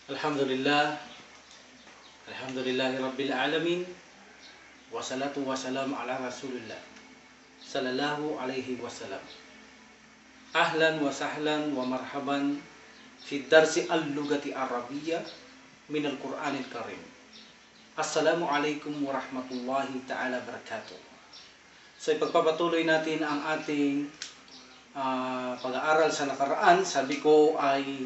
Alhamdulillah, Alhamdulillahi Rabbil Alamin, wassalatu wassalamu ala Rasulillah sallallahu alaihi wasallam. Ahlan wa sahlan wa marhaban fi darsi al-lugati Arabiyyah min al-Qur'anil Karim. Assalamualaikum warahmatullahi ta'ala barakatuh. So ipagpapatuloy natin ang ating pag-aaral sa nakaraan. Sabi ko ay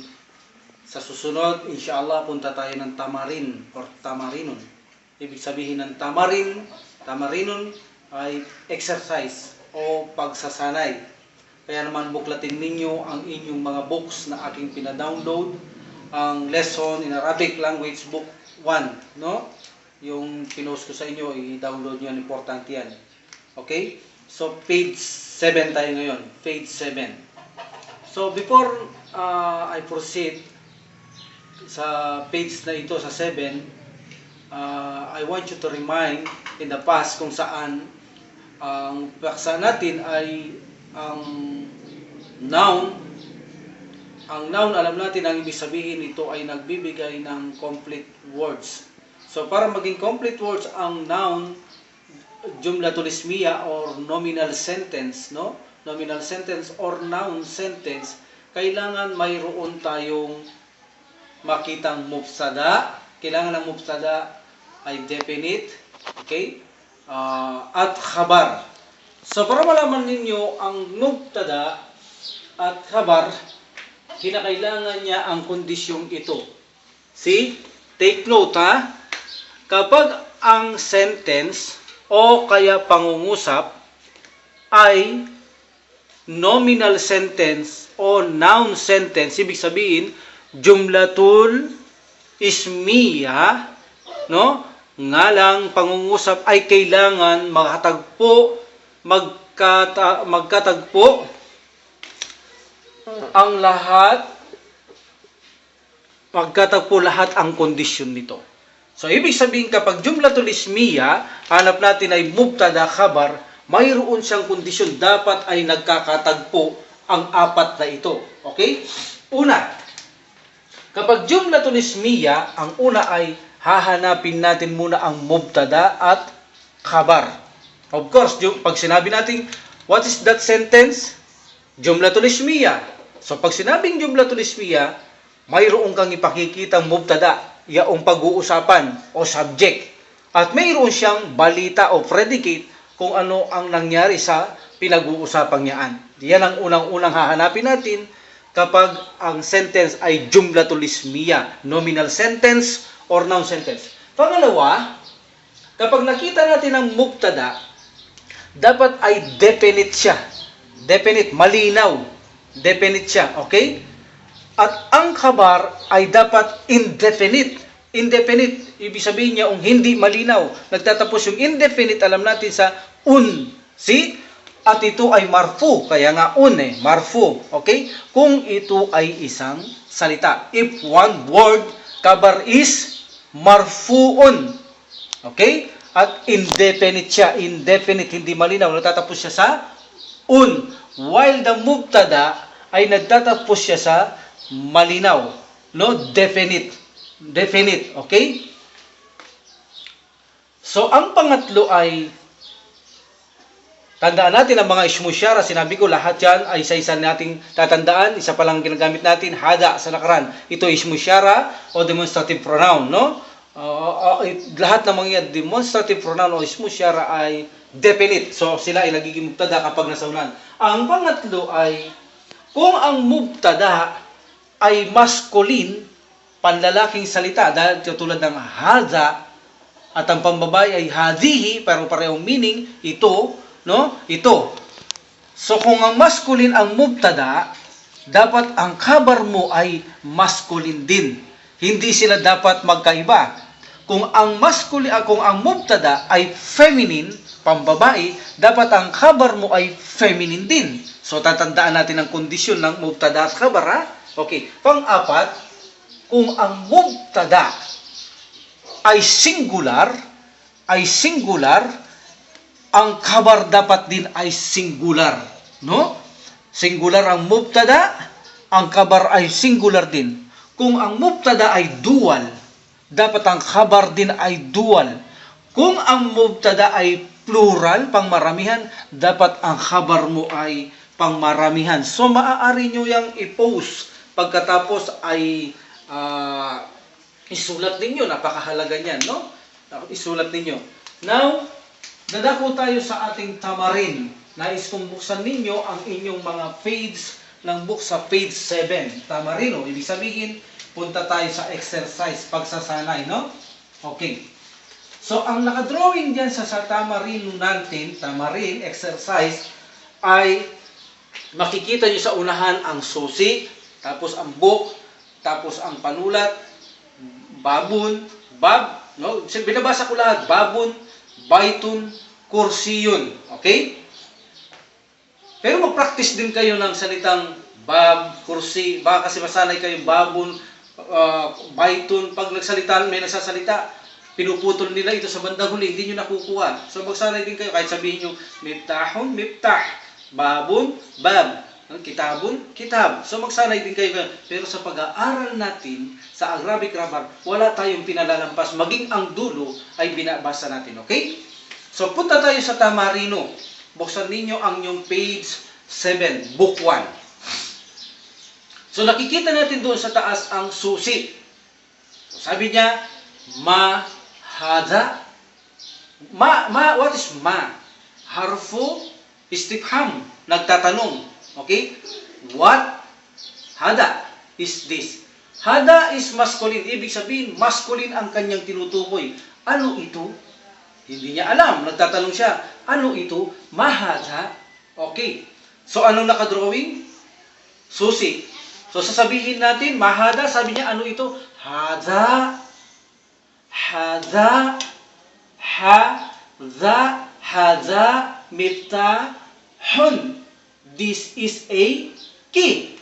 sa susunod, inshallah, punta tayo ng tamarin or tamarinon. Ibig sabihin ng tamarinon ay exercise o pagsasanay. Kaya naman buklatin ninyo ang inyong mga books na aking pina-download. Ang lesson in Arabic language book 1, no? Yung pinost ko sa inyo, i-download nyo, importante yan. Okay? So, page 7 tayo ngayon. Page 7. So, before I proceed sa page na ito, sa 7, I want you to remind in the past kung saan ang paksa natin ay ang noun. Ang noun, alam natin ang ibig sabihin nito ay nagbibigay ng complete words. So para maging complete words ang noun, jumlatul ismiya or nominal sentence, no? Nominal sentence or noun sentence, kailangan mayroon tayong makitang mubtada. Kailangan ng mubtada ay definite, okay? At khabar. So para malaman ninyo ang mubtada at khabar, kinakailangan niya ang kondisyong ito. See? Take note, ha? Kapag ang sentence o kaya pangungusap ay nominal sentence o noun sentence, ibig sabihin jumlatul ismiya, no? Ngalang pangungusap ay kailangan magkatagpo ang lahat, lahat ang kondisyon nito. So ibig sabihin kapag jumlatul ismiya, hanap natin ay mubtada khabar, mayroon siyang kondisyon, dapat ay nagkakatagpo ang apat na ito. Okay? Una, kapag jumlatul ismiya, ang una ay hahanapin natin muna ang mubtada at khabar. Of course, pag sinabi natin, what is that sentence? Jumlatul ismiya. So pag sinabing jumlatul ismiya, mayroon kang ipakikitang mubtada, yaong pag-uusapan o subject. At mayroon siyang balita o predicate kung ano ang nangyari sa pinag-uusapang niyaan. Yan ang unang-unang hahanapin natin kapag ang sentence ay jumlatul ismiya, nominal sentence or noun sentence. Pangalawa, kapag nakita natin ang mubtada, dapat ay definite siya. Definite, malinaw. Definite siya, okay? At ang khabar ay dapat indefinite. Indefinite, ibig sabihin niya kung hindi malinaw. Nagtatapos yung indefinite, alam natin sa un. See? At ito ay marfu, kaya nga marfu, okay? Kung ito ay isang salita. If one word, khabar is marfuun. Okay? At indefinite siya, indefinite, hindi malinaw. Nagtatapos siya sa un. While the mubtada ay nagtatapos siya sa malinaw, no? Definite. Definite, okay? So, ang pangatlo ay tandaan natin ang mga ismusyara. Sinabi ko, lahat yan ay isa-isa nating tatandaan. Isa pa lang ginagamit natin, hada sa lakaran. Ito ismusyara o demonstrative pronoun, no? Lahat ng mga demonstrative pronoun o ismusyara ay definite. So, sila ay nagiging mubtada kapag nasaunan. Ang pangatlo ay, kung ang mubtada ay masculine, panlalaking salita, dahil tulad ng hada, at ang pambabae ay hadihi, pero parehong meaning, ito, no? Ito. So kung ang masculine ang mubtada, dapat ang khabar mo ay masculine din. Hindi sila dapat magkaiba. Kung ang mubtada ay feminine, pambabae, dapat ang khabar mo ay feminine din. So tatandaan natin ang kondisyon ng mubtada at khabar, ha? Okay. Pang-apat, kung ang mubtada ay singular, ang khabar dapat din ay singular, no? Singular ang mubtada, ang khabar ay singular din. Kung ang mubtada ay dual, dapat ang khabar din ay dual. Kung ang mubtada ay plural, pangmaramihan, dapat ang khabar mo ay pangmaramihan. So, maaari nyo yung i-post. Pagkatapos ay isulat ninyo. Napakahalaga niyan, no? Isulat ninyo. Now, dadako tayo sa ating tamarin. Nais kong buksan ninyo ang inyong mga page ng book sa page 7. Tamarino, ibig sabihin, punta tayo sa exercise, pagsasanay, no? Okay. So, ang nakadrawing dyan sa tamarino natin, tamarin, exercise, ay makikita nyo sa unahan ang susi, tapos ang book, tapos ang panulat, babun, no? Binabasa ko lahat, babun, baitun, kursiyun. Okay? Pero mag-practice din kayo ng salitang bab, kursi, baka kasi masanay kayo babun, baitun. Pag may nagsasalita, pinuputol nila ito sa bandang huli, hindi nyo nakukuha. So magsanay din kayo, kahit sabihin nyo, miftahun, miftah, babun, bab, kitabun, kitab. So magsanay din kayo. Pero sa pag-aaral natin, sa Arabic grammar, wala tayong pinalalampas. Maging ang dulo ay binabasa natin. Okay? So punta tayo sa tamarino. Buksan ninyo ang yung page 7, book 1. So nakikita natin doon sa taas ang susi. So, sabi niya, hada. What is ma? Harfu istifham. Nagtatanong. Okay? What? Hada is this. Hada is masculine. Ibig sabihin, masculine ang kanyang tinutukoy. Ano ito? Hindi niya alam. Nagtatanong siya, ano ito? Mahada. Okay. So, anong nakadrawing? Susi. So, sasabihin natin, mahada. Sabi niya, ano ito? Hada. Hada. Hada. Hada. Miftahun. This is a key.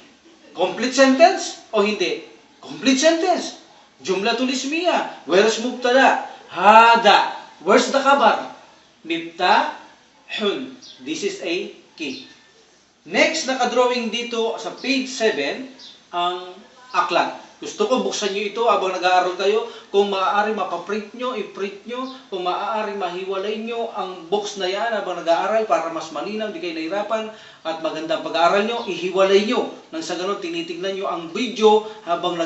Complete sentence o hindi? Complete sentence. Jumlatul ismiyah. Where's mubtada? Hada. Where's the khabar? Miftahun. This is a key. Next, nakadrawing dito sa page 7, ang aklat. Gusto ko buksan nyo ito habang nag-aaral kayo. Kung maaari mapaprint nyo, i-print nyo. Kung maaari mahiwalay nyo ang box na yan habang nag-aaral para mas malinaw, di kayo nahirapan at magandang pag-aaral nyo, ihiwalay nyo. Nang sa ganun, tinitignan nyo ang video habang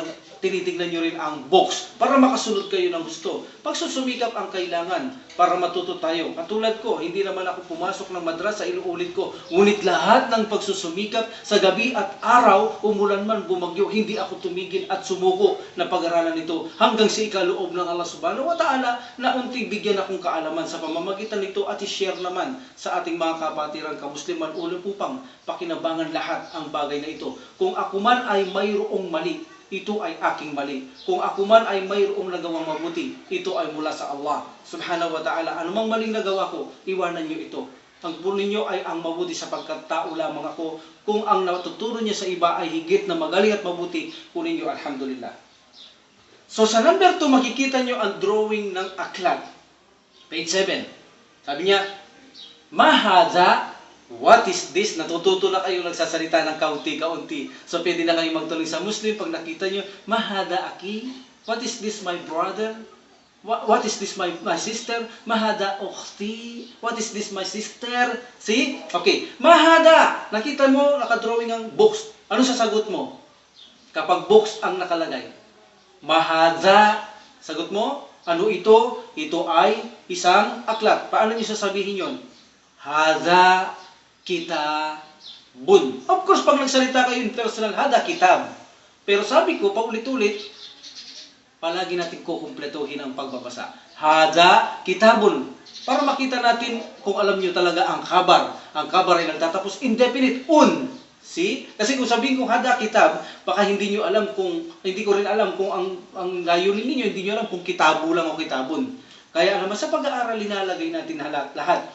tinitignan nyo rin ang box para makasunod kayo ng gusto. Pagsusumikap ang kailangan para matuto tayo. Katulad ko, hindi naman ako pumasok ng madrasa, inuulit ko. Ngunit lahat ng pagsusumikap sa gabi at araw, umulan man, bumagyo, hindi ako tumigil at sumuko na pag-aralan nito hanggang sa ikaloob ng Allah Subhanahu wa Ta'ala na unti bigyan akong kaalaman sa pamamagitan nito at i-share naman sa ating mga kapatiran kamusliman upang pakinabangan lahat ang bagay na ito. Kung ako man ay mayroong mali, ito ay aking mali. Kung ako man ay mayroong nagawang mabuti, ito ay mula sa Allah Subhanahu wa Ta'ala. Anumang maling nagawa ko, iwanan niyo ito. Ang punin niyo ay ang mabuti sapagkat tao lamang ako. Kung ang natuturo niya sa iba ay higit na magaling at mabuti, kunin niyo alhamdulillah. So sa number 2, makikita niyo ang drawing ng aklat. Page 7. Sabi niya, mahada. What is this? Natututo na kayo nagsasalita ng kaunti-kaunti. So, pwede na kayo magtuloy sa Muslim pag nakita nyo, mahada aki. What is this, my brother? What is this, my sister? Mahada ukhti. What is this, my sister? See? Okay. Mahada. Nakita mo, nakadrawing ang box. Ano sasagot mo? Kapag box ang nakalagay. Mahada. Sagot mo? Ano ito? Ito ay isang aklat. Paano nyo sasabihin yon? Hada kitabun. Of course, pag nagsalita kayo in personal, hada kitab. Pero sabi ko, paulit-ulit, palagi natin kukumpletuhin ang pagbabasa. Hada kitabun. Para makita natin kung alam nyo talaga ang kabar. Ang kabar ay nagtatapos indefinite. See? Kasi kung sabihin kong hada kitab, baka hindi ko rin alam kung ang layunin ninyo, hindi nyo alam kung kitabo lang o kitabun. Kaya naman sa pag-aaral, linalagay natin lahat.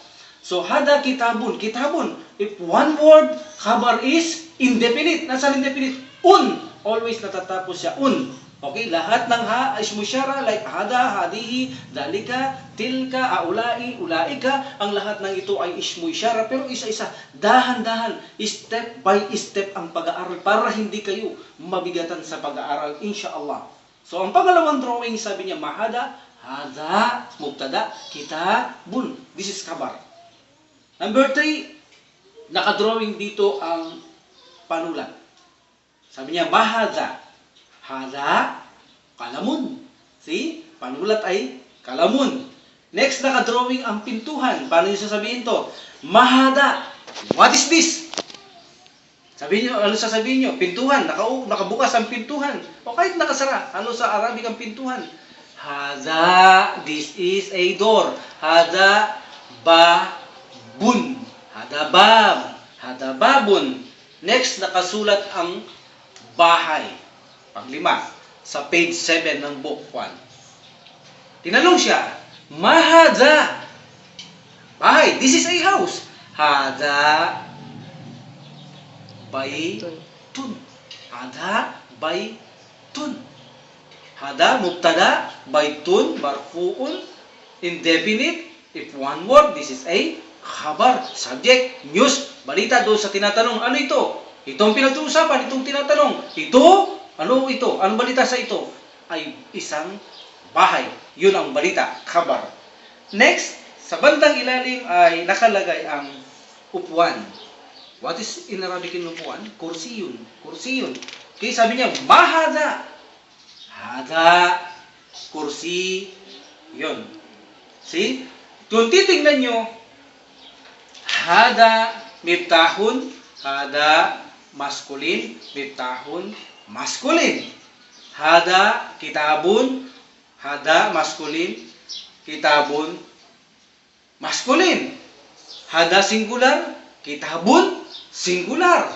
So, hada kitabun. Kitabun. If one word, khabar is indefinite. Nasaan indefinite? Always natatapos siya. Okay, lahat ng ha ismu isyara like hada, hadihi, dalika, tilka, aulai, ulaika, ang lahat ng ito ay ismu isyara, pero isa-isa, dahan-dahan, step by step ang pag-aaral para hindi kayo mabigatan sa pag-aaral, inshallah. So ang pangalawang drawing, sabi niya mahada, hada, mubtada, kitabun. This is kabar. Number 3, nakadrawing dito ang panulat. Sabi niya mahada, hada, kalamun. See? Panulat ay kalamun. Next, nakadrawing ang pintuhan. Paano niyo sasabihin to? Mahada. What is this? Sabihin niyo, ano sasabihin niyo? Pintuhan. Nakabukas ang pintuhan. O kahit nakasara. Ano sa Arabic ang pintuhan? Hada. This is a door. Hada babun. Hada bab. Hada babun. Next, nakasulat ang bahay. Panglima, sa page 7 ng book 1. Tinanong siya, mahada. Bahay, this is a house. Hada baytun. Hada baytun. Hada mubtada, baytun marfuun, indefinite. If one word, this is a khabar, subject, news, balita doon sa tinatanong. Ano ito? Ito ang pinag-uusapan, itong tinatanong. Ito, ano ito? Anong balita sa ito? Ay isang bahay. Yun ang balita, khabar. Next, sa bandang ilalim ay nakalagay ang upuan. What is in Arabic in upuan? Kursiyun. Kursiyun. Okay, sabi niya, mahada. Hada. Kursi. Yun. See? Kung titingnan nyo, hada, miftahun, hada, maskulin, miftahun, maskulin. Hada, kitabun, hada, maskulin, kitabun, maskulin. Hada, singular, kitabun, singular.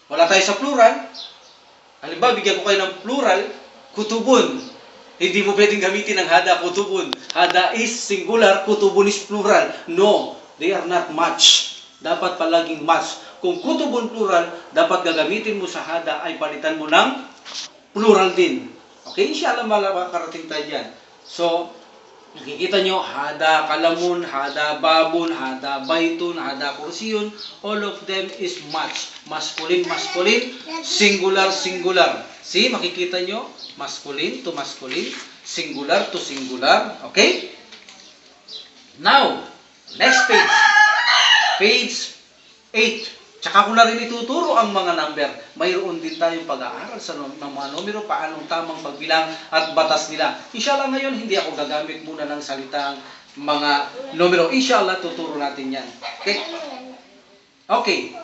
Wala tayo sa plural. Halimbawa, bigyan ko kayo ng plural, kutubun. Hindi mo pwedeng gamitin ang hada, kutubun. Hada is singular, kutubun is plural. No, they are not match. Dapat palaging match. Kung kutubun plural, dapat gagamitin mo sa hada ay palitan mo ng plural din. Okay, inshallah makakarating tayo dyan. So, nakikita nyo, hada kalamun, hada babun, hada baytun, hada kursiyun. All of them is match. Masculine, masculine, singular, singular. See, makikita nyo, masculine to masculine, singular to singular. Okay? Now, next page. Page 8. Tsaka ko na rin ituturo ang mga number. Mayroon din tayong pag-aaral sa mga numero, paanong tamang pagbilang at batas nila. Inshallah ngayon, hindi ako gagamit muna ng salitang mga numero. Inshallah, tuturo natin yan. Okay? Okay.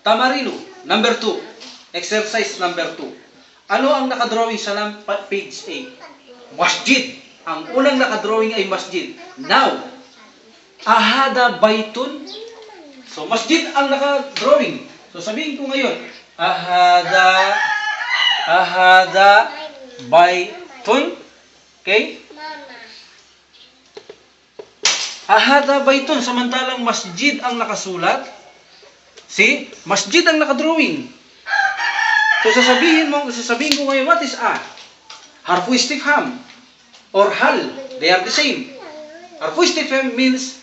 Tamarino, number 2. Exercise number 2. Ano ang nakadrawing sa page 8? Masjid. Ang unang nakadrawing ay masjid. Now, ahada baytun. So, masjid ang nakadrawing. So, sabihin ko ngayon, ahada baytun. Okay? Ahada baytun. Samantalang masjid ang nakasulat. See? Masjid ang nakadrawing. So, sasabihin ko ngayon, what is a? Harfu istifham or hal. They are the same. Harfu istifham means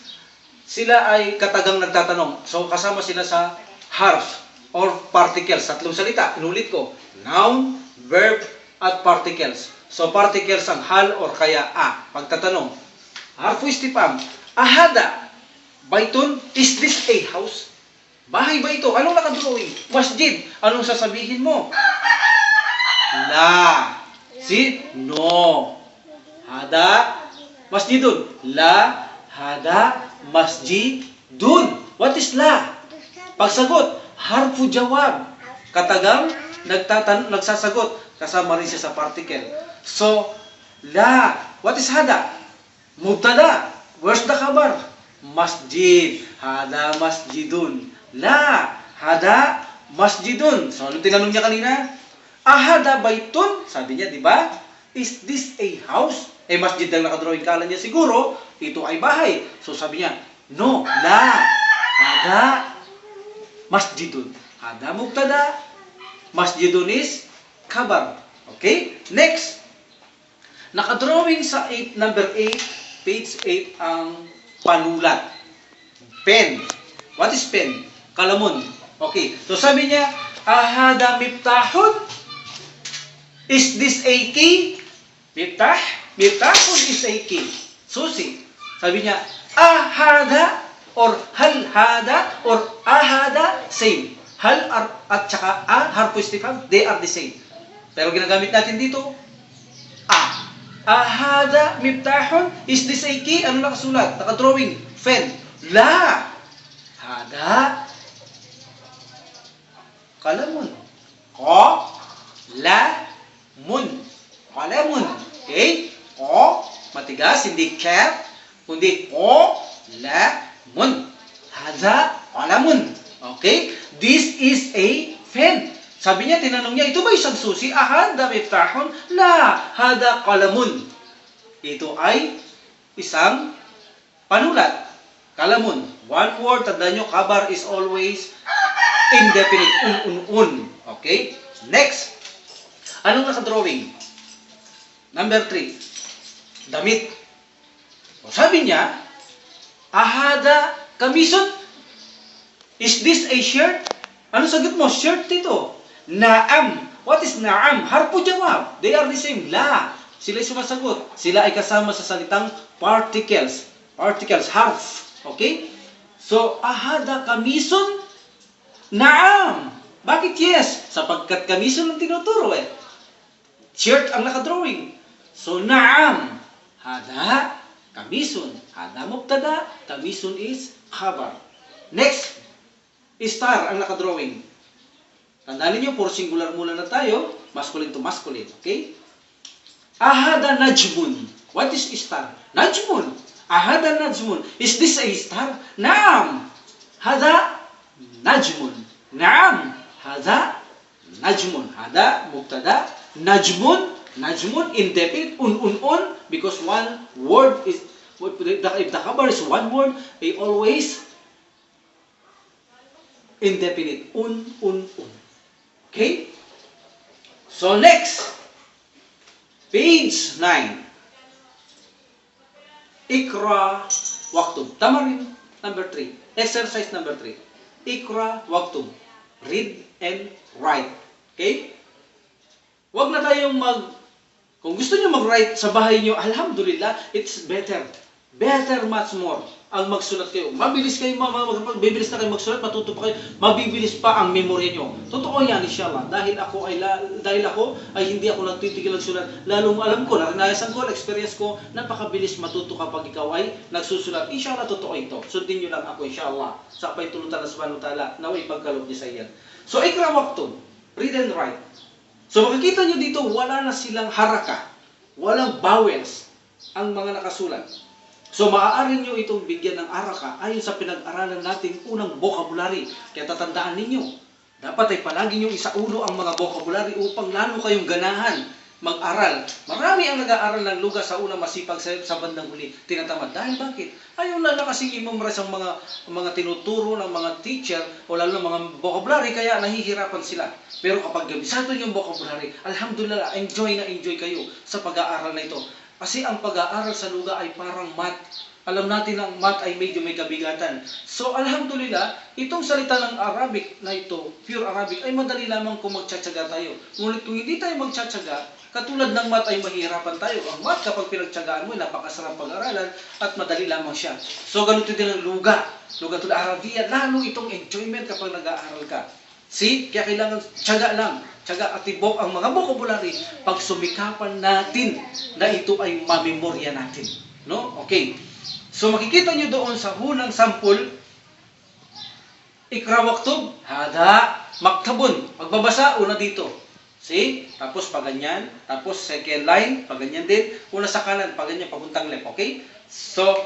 sila ay katagang nagtatanong. So, kasama sila sa harf or particles. Tatlong salita. Inulit ko. Noun, verb, at particles. So, particles ang hal or kaya a. Pagtatanong. Harfu istifham. Ahada. Baytun, is this a house? Bahay ba ito? Anong nakadrawing? Masjid. Anong sasabihin mo? La. See? No. Hada. Masjidun. La. Hada. Masjidun. What is la? Pagsagot. Harfu jawab. Katagang nagsasagot. Kasama rin siya sa particle. So, la. What is hada? Mubtada. Where's the khabar? Masjid. Hada masjidun. La, hada masjidun. So, anong tinanong niya kanina? Ahada baytun. Sabi niya, di ba? Is this a house? Eh, masjid ang nakadrawing. Kala niya siguro, ito ay bahay. So, sabi niya, no, la, hada masjidun. Hada mubtada. Masjidun is kabar. Okay? Next. Nakadrawing sa number 8, page 8 ang panulat. Pen. What is pen? Kalamon. Okay. So sabi niya, ahada miftahun. Is this a key? Miftah? Miftahun is a key. Susi. Sabi niya, ahada or hal hada or ahada same. Hal at saka harfu istifham, they are the same. Pero ginagamit natin dito, ahada miftahun, is this a key? Ano nakasulat? Nakadrawing. Fen. La. Hada. Kalamun. Ko. La. Mun. Kalamun. Okay? Ko. Matigas. Hindi cap. Kundi ko. La. Mun. Hada. Kalamun. Okay? This is a fen. Sabi niya, tinanong niya, ito ba isang susi? Ahada miftahun? La, hada kalamun. Ito ay isang panulat. Kalamun. One word, tandaan nyo, kabar is always indefinite. Un. Okay? Next. Anong nakadrawing? Number 3. Damit. O, sabi niya, ahada kamisun? Is this a shirt? Ano sagot mo? Shirt dito. Naam. What is naam? Harfu jawab. They are the same. La. Sila ay sumasagot. Sila ay kasama sa salitang particles. Particles. Harf. Okay? So, ahada kamisun? Naam. Bakit yes? Sapagkat kamisun ang tinuturo eh. Shirt ang nakadrawing. So, naam. Hada kamisun. Hada mubtada. Kamisun is khabar. Next. Star ang nakadrawing. Tandaan niyo, puro singular muna na tayo. Masculine to masculine. Okay? Ahada najmun. What is star? Najmun. Ahada najmun. Is this a star? Naam. Hada najmun. Naam. Hada najmun. Hada mubtada. Najmun. Najmun indefinite. Un. Because one word is, if the khabar is one word, they always indefinite. Un. Okay? So next, page 9. Ikra waktub. Tamarin number 3. Exercise number 3. Ikra waktub. Read and write. Okay? Huwag na tayong kung gusto niyo mag-write sa bahay niyo, alhamdulillah, it's better. Better much more ang magsulat kayo. Mabilis kayo, bibilis na kayo magsulat, matuto pa kayo, mabibilis pa ang memory nyo. Totoo yan, inshallah. Dahil ako ay hindi ako nagtitigil magsulat. Lalong alam ko, naranasan ko, experience ko, napakabilis matuto kapag ikaw ay nagsusulat. Inshallah, totoo ito. Sundin nyo lang ako, inshallah. Sa paitulutan na subhanahu wa ta'ala, naway pagkalog niya sa iyan. So, ikra waktub. Read and write. So, makikita nyo dito, wala na silang haraka. Walang vowels ang mga nakasulat. So, maaari nyo itong bigyan ng araka ayon sa pinag-aralan natin unang vocabulary. Kaya tatandaan ninyo, dapat ay palagi nyo isaulo ang mga vocabulary upang lalo kayong ganahan mag-aral. Marami ang nag-aaral ng luga sa unang masipag sa bandang huli. Tinatamad. Dahil bakit? Ayaw na kasing i-memorize ang mga tinuturo ng mga teacher o lalo ng mga vocabulary, kaya nahihirapan sila. Pero kapag gabisado yung vocabulary, alhamdulillah, enjoy na enjoy kayo sa pag-aaral na ito. Kasi ang pag-aaral sa luga ay parang math. Alam natin ang math ay medyo may kabigatan. So, alhamdulillah, itong salita ng Arabic na ito, pure Arabic, ay madali lamang kung magtsatsaga tayo. Ngunit kung hindi tayo magtsatsaga, katulad ng math ay mahihirapan tayo. Ang math kapag pinagtsagaan mo, napakasarap pag-aralan at madali lamang siya. So, ganito din ang luga. Lugatul Arabiya, lalo itong enjoyment kapag nag-aaral ka. See? Kaya kailangan tsaga lang. Tsaga at tibok ang mga vocabulary pag sumikapan natin na ito ay mamemorya natin. No? Okay. So makikita nyo doon sa hunang sample, ikra waktub, hada maktabun. Pagbabasa, una dito. See? Tapos paganyan. Tapos second line, paganyan din. Una sa kanan, paganyan, papuntang left. Okay? So,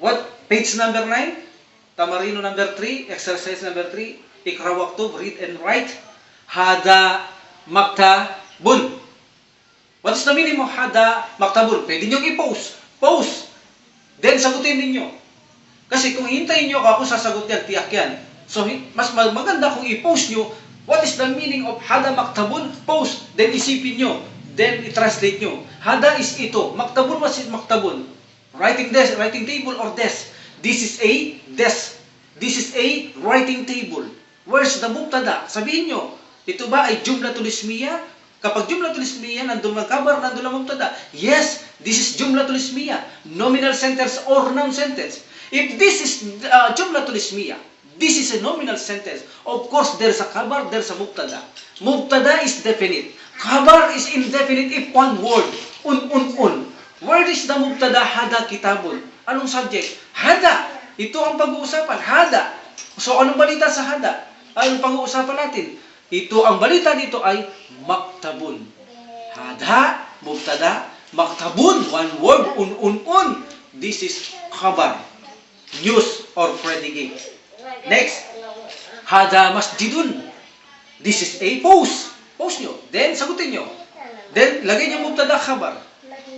what? Page number 9, Tamarino number 3, exercise number 3, ikra waktub, read and write. Hada maktabun. What is the meaning of hada maktabun? Pwede nyo i-post. Post. Then, sagutin ninyo. Kasi kung hintayin nyo ako sasagot yan, tiyak yan. So, mas maganda kung i-post nyo What is the meaning of hada maktabun? Post. Then isipin nyo. Then i-translate nyo. Hada is ito. Maktabun, what is maktabun? Writing desk, writing table or desk. This is a desk. This is a writing table. Where's the mubtada? Sabihin nyo. Ito ba ay jumlatul ismiyah? Kapag jumlatul ismiyah, nandun ang kabar, nandun ang mubtada. Yes, this is jumlatul ismiyah. Nominal sentence or noun sentence. If this is jumlatul ismiyah, this is a nominal sentence. Of course, there's a kabar, there's a mubtada. Mubtada is definite. Kabar is indefinite if one word. Un. Where is the mubtada? Hada kitabun. Anong subject? Hada. Ito ang pag-uusapan. Hada. So, anong balita sa hada? Anong pag-uusapan natin? Ito, ang balita dito ay maktabun. Hada, mubtada, maktabun, one word, un. This is khabar, news or predicate. Next, hada masjidun. This is a post. Post nyo. Then, sagutin nyo. Then, lagay nyo mubtada, khabar.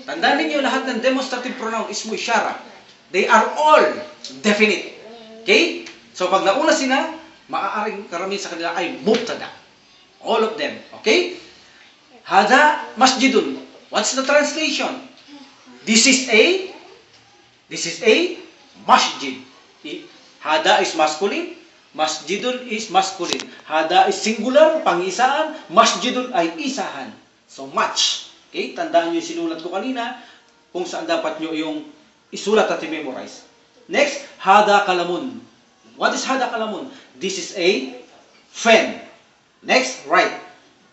Tandaan ninyo lahat ng demonstrative pronoun, ismu isyara. They are all definite. Okay? So, pag nauna sila, maaaring karamihan sa kanila ay mubtada. All of them. Okay? Hada masjidun. What's the translation? This is a masjid. Hada is masculine. Masjidun is masculine. Hada is singular, pangisaan. Masjidun ay isahan. So, much. Okay? Tandaan nyo yung sinulat ko kanina kung saan dapat nyo yung isulat at i-memorize. Next, hada kalamun. What is hada kalamun? This is a pen. Next, right.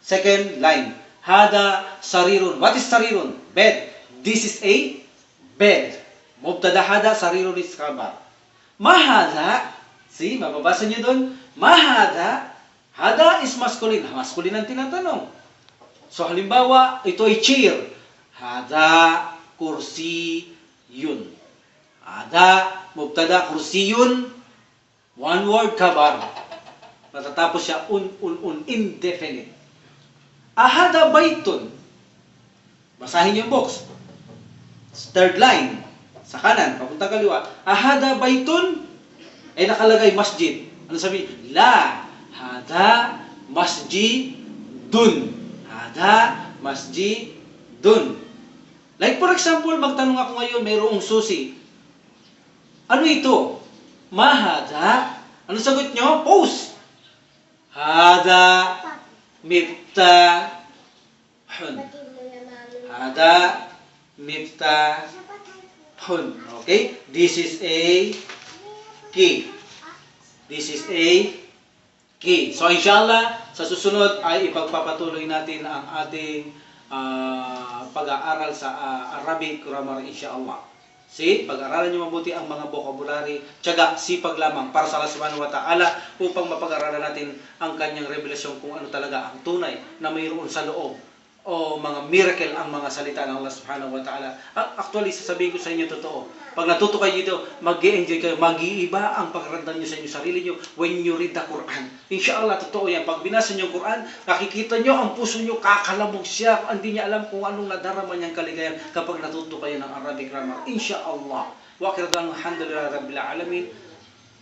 Second line. Hada sarirun. What is sarirun? Bed. This is a bed. Mubtada hada, sarirun is khabar. Mahada. See, mababasa niyo doon. Mahada. Hada is masculine. Masculine ang tinatanong. So, halimbawa, ito ay chair. Hada kursi yun. Hada, mubtada, kursi yun. One word, khabar. Matatapos siya indefinite. Ahada baitun. Basahin niyo yung box. Third line. Sa kanan, papunta kaliwa. Ahada baitun. Ay nakalagay masjid. Ano sabi? La. Hada masjidun. Hada masjidun. Like for example, magtanong ako ngayon, mayroong susi. Ano ito? Mahada. Ano sagot nyo? Pause. Hada miftahun. Hada miftahun. Okay? This is a key. This is a key. So inshallah, sa susunod ay ipagpapatuloy natin ang ating pag-aaral sa Arabic grammar inshallah. See, pag-aralan nyo mabuti ang mga vocabulary, tiyaga, sipag lamang para sa Allah subhanahu wa ta'ala upang mapag-aralan natin ang kanyang revelasyon kung ano talaga ang tunay na mayroon sa loob o mga miracle ang mga salita ng Allah subhanahu wa ta'ala. Actually, sasabihin ko sa inyo totoo. Pag natuto kayo dito, mag-i-enjoy kayo, mag-iiba ang pagkaramdam nyo sa inyong sarili nyo when you read the Quran. Inshallah, totoo yan. Pag binasa nyo yung Quran, nakikita nyo ang puso nyo, kakalabog siya. Hindi niya alam kung anong nadarama niyang kaligayan kapag natuto kayo ng Arabic grammar. Inshallah. Wa akhiran alhamdulillah rabbil alamin.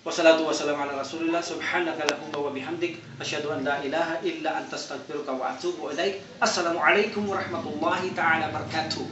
Wassalatu wassalamu ala rasulillah. Subhanaka lahumma wa bihamdik. Asyhadu an la ilaha illa anta astaghfiruka wa atubu ilaik. Assalamualaikum warahmatullahi ta'ala barakatuh.